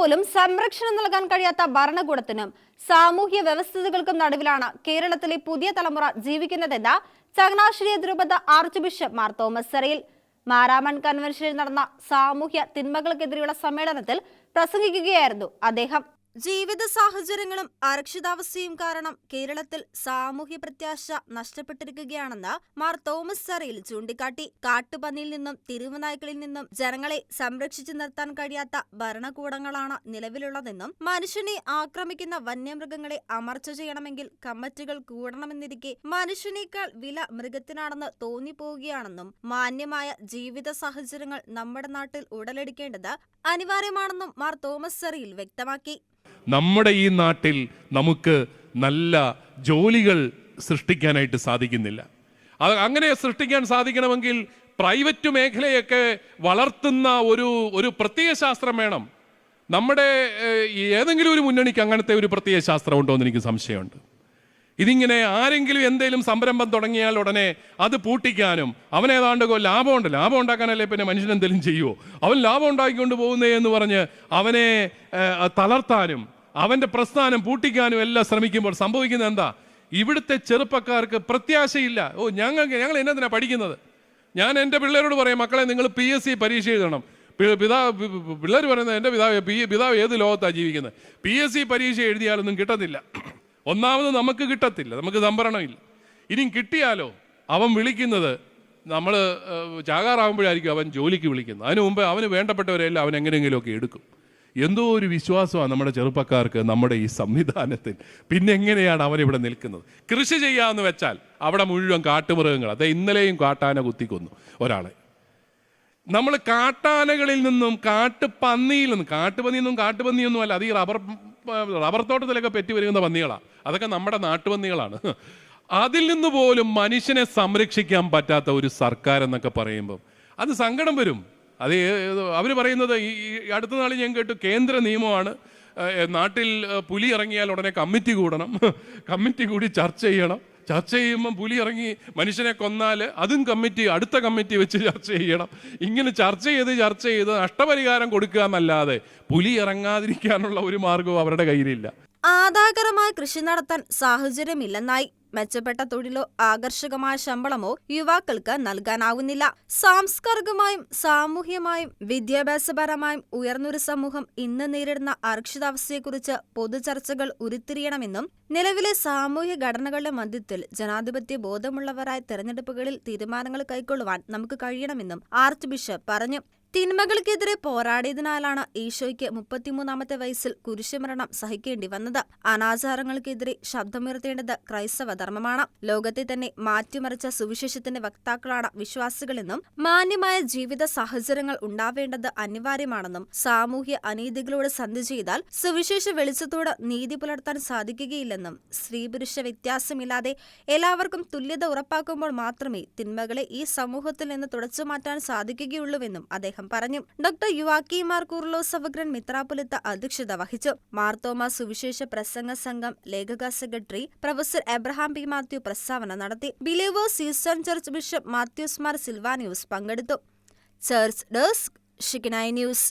പോലും സംരക്ഷണം നൽകാൻ കഴിയാത്ത ഭരണകൂടത്തിനും സാമൂഹ്യ വ്യവസ്ഥിതികൾക്കും നടുവിലാണ് കേരളത്തിലെ പുതിയ തലമുറ ജീവിക്കുന്നതെന്ന് ചങ്ങനാശ്ശേരി അതിരൂപത ആർച്ച് ബിഷപ്പ് മാർ തോമസ് സരയിൽ മാരാമൺ കൺവെൻഷനിൽ നടന്ന സാമൂഹ്യ തിന്മകൾക്കെതിരെയുള്ള സമ്മേളനത്തിൽ പ്രസംഗിക്കുകയായിരുന്നു അദ്ദേഹം. ജീവിത സാഹചര്യങ്ങളും അരക്ഷിതാവസ്ഥയും കാരണം കേരളത്തിൽ സാമൂഹ്യ പ്രത്യാശ നഷ്ടപ്പെട്ടിരിക്കുകയാണെന്ന് മാർ തോമസ് സരയിൽ ചൂണ്ടിക്കാട്ടി. കാട്ടുപന്നിയിൽ നിന്നും തെരുവുനായ്ക്കളിൽ നിന്നും ജനങ്ങളെ സംരക്ഷിച്ചു നിർത്താൻ കഴിയാത്ത ഭരണകൂടങ്ങളാണ് നിലവിലുള്ളതെന്നും മനുഷ്യനെ ആക്രമിക്കുന്ന വന്യമൃഗങ്ങളെ അമർച്ച ചെയ്യണമെങ്കിൽ കമ്മിറ്റികൾ കൂടണമെന്നിരിക്കെ മനുഷ്യനേക്കാൾ വില മൃഗത്തിനാണെന്ന് തോന്നിപ്പോവുകയാണെന്നും മാന്യമായ ജീവിത സാഹചര്യങ്ങൾ നമ്മുടെ നാട്ടിൽ ഉടലെടുക്കേണ്ടത് അനിവാര്യമാണെന്നും മാർ തോമസ് സരയിൽ വ്യക്തമാക്കി. നമ്മുടെ ഈ നാട്ടിൽ നമുക്ക് നല്ല ജോലികൾ സൃഷ്ടിക്കാനായിട്ട് സാധിക്കുന്നില്ല. അങ്ങനെ സൃഷ്ടിക്കാൻ സാധിക്കണമെങ്കിൽ പ്രൈവറ്റ് മേഖലയൊക്കെ വളർത്തുന്ന ഒരു പ്രത്യയ ശാസ്ത്രം വേണം. നമ്മുടെ ഏതെങ്കിലും ഒരു മുന്നണിക്ക് അങ്ങനത്തെ ഒരു പ്രത്യയ ശാസ്ത്രം ഉണ്ടോ എന്ന് എനിക്ക് സംശയമുണ്ട്. ഇതിങ്ങനെ ആരെങ്കിലും എന്തെങ്കിലും സംരംഭം തുടങ്ങിയാൽ ഉടനെ അത് പൂട്ടിക്കാനും അവനേതാണ്ട് ലാഭം ഉണ്ടാക്കാനല്ലേ പിന്നെ മനുഷ്യൻ എന്തെങ്കിലും ചെയ്യുമോ, അവൻ ലാഭം ഉണ്ടാക്കിക്കൊണ്ട് പോകുന്നേ എന്ന് പറഞ്ഞ് അവനെ തളർത്താനും അവൻ്റെ പ്രസ്ഥാനം പൂട്ടിക്കാനും എല്ലാം ശ്രമിക്കുമ്പോൾ സംഭവിക്കുന്നത് എന്താ? ഇവിടുത്തെ ചെറുപ്പക്കാർക്ക് പ്രത്യാശയില്ല. ഞങ്ങൾ എന്നതിനാണ് പഠിക്കുന്നത്? ഞാൻ എൻ്റെ പിള്ളേരോട് പറയും, മക്കളെ നിങ്ങൾ PSC പരീക്ഷ എഴുതണം. പിള്ളേർ പറയുന്നത് എൻ്റെ പിതാവ് ഏത് ലോകത്താണ് ജീവിക്കുന്നത്? PSC പരീക്ഷ എഴുതിയാലൊന്നും കിട്ടത്തില്ല. ഒന്നാമത് നമുക്ക് കിട്ടത്തില്ല, നമുക്ക് സംഭരണമില്ല. ഇനിയും കിട്ടിയാലോ അവൻ വിളിക്കുന്നത് നമ്മൾ ചാകാറാകുമ്പോഴായിരിക്കും അവൻ ജോലിക്ക് വിളിക്കുന്നത്. അതിനു മുമ്പ് അവന് വേണ്ടപ്പെട്ടവരെല്ലാം അവൻ എങ്ങനെയെങ്കിലുമൊക്കെ എടുക്കും. എന്തോ ഒരു വിശ്വാസമാണ് നമ്മുടെ ചെറുപ്പക്കാർക്ക് നമ്മുടെ ഈ സംവിധാനത്തിൽ. പിന്നെ എങ്ങനെയാണ് അവനിവിടെ നിൽക്കുന്നത്? കൃഷി ചെയ്യാമെന്ന് വെച്ചാൽ അവിടെ മുഴുവൻ കാട്ടുമൃഗങ്ങൾ. അതെ, ഇന്നലെയും കാട്ടാന കുത്തിക്കൊന്നു ഒരാളെ. നമ്മൾ കാട്ടാനകളിൽ നിന്നും കാട്ടുപന്നിയൊന്നും അല്ല, അത് ഈ റബ്ബർ തോട്ടത്തിലൊക്കെ പെറ്റി വരുന്ന പന്നികളാണ്. അതൊക്കെ നമ്മുടെ നാട്ടുപന്നികളാണ്. അതിൽ നിന്ന് പോലും മനുഷ്യനെ സംരക്ഷിക്കാൻ പറ്റാത്ത ഒരു സർക്കാർ എന്നൊക്കെ പറയുമ്പം അത് സങ്കടം വരും. അത് അവർ പറയുന്നത് ഈ അടുത്ത നാളിൽ ഞാൻ കേട്ടു, കേന്ദ്ര നിയമമാണ്, നാട്ടിൽ പുലി ഇറങ്ങിയാൽ ഉടനെ കമ്മിറ്റി കൂടണം, കമ്മിറ്റി കൂടി ചർച്ച ചെയ്യണം. ചർച്ച ചെയ്യുമ്പം പുലി ഇറങ്ങി മനുഷ്യനെ കൊന്നാൽ അതും അടുത്ത കമ്മിറ്റി വെച്ച് ചർച്ച ചെയ്യണം. ഇങ്ങനെ ചർച്ച ചെയ്ത് നഷ്ടപരിഹാരം കൊടുക്കുക എന്നല്ലാതെ പുലി ഇറങ്ങാതിരിക്കാനുള്ള ഒരു മാർഗവും അവരുടെ കയ്യിലില്ല. ആദായകരമായ കൃഷി നടത്താൻ സാഹചര്യമില്ലെന്നായി. മെച്ചപ്പെട്ട തൊഴിലോ ആകർഷകമായ ശമ്പളമോ യുവാക്കൾക്ക് നൽകാനാവുന്നില്ല. സാംസ്കാരികമായും സാമൂഹ്യമായും വിദ്യാഭ്യാസപരമായും ഉയർന്നൊരു സമൂഹം ഇന്ന് നേരിടുന്ന അരക്ഷിതാവസ്ഥയെക്കുറിച്ച് പൊതുചർച്ചകൾ ഉരുത്തിരിയണമെന്നും നിലവിലെ സാമൂഹ്യ ഘടനകളുടെ മധ്യത്തിൽ ജനാധിപത്യ ബോധമുള്ളവരായ തെരഞ്ഞെടുപ്പുകളിൽ തീരുമാനങ്ങൾ കൈക്കൊള്ളുവാൻ നമുക്ക് കഴിയണമെന്നും ആർച്ച് ബിഷപ്പ് പറഞ്ഞു. തിന്മകൾക്കെതിരെ പോരാടിയതിനാലാണ് ഈശോയ്ക്ക് 33-ാമത്തെ വയസ്സിൽ കുരിശുമരണം സഹിക്കേണ്ടി വന്നത്. അനാചാരങ്ങൾക്കെതിരെ ശബ്ദമുയർത്തേണ്ടത് ക്രൈസ്തവ ധർമ്മമാണ്. ലോകത്തെ തന്നെ മാറ്റിമറിച്ച സുവിശേഷത്തിന്റെ വക്താക്കളാണ് വിശ്വാസികളെന്നും മാന്യമായ ജീവിത സാഹചര്യങ്ങൾ ഉണ്ടാവേണ്ടത് അനിവാര്യമാണെന്നും സാമൂഹ്യ അനീതികളോട് സന്ധി ചെയ്താൽ സുവിശേഷ വെളിച്ചത്തോട് നീതി പുലർത്താൻ സാധിക്കുകയില്ലെന്നും സ്ത്രീ പുരുഷ വ്യത്യാസമില്ലാതെ എല്ലാവർക്കും തുല്യത ഉറപ്പാക്കുമ്പോൾ മാത്രമേ തിന്മകളെ ഈ സമൂഹത്തിൽ നിന്ന് തുടച്ചു മാറ്റാൻ സാധിക്കുകയുള്ളൂവെന്നും അദ്ദേഹം പറഞ്ഞു. ഡോക്ടർ യുവാക്കീം മാർ കൂർലോസ് സവഗ്രൻ മിത്രാപ്പൊലീത്ത അധ്യക്ഷത വഹിച്ചു. മാർ തോമസ് സുവിശേഷ പ്രസംഗ സംഘം ലേഖക secretary professor Abraham P Mathew പ്രസ്താവന നടത്തി. Believers Eastern Church bishop Mathews Mar Silvanius പങ്കെടുത്തു. Church desk Shekinah news.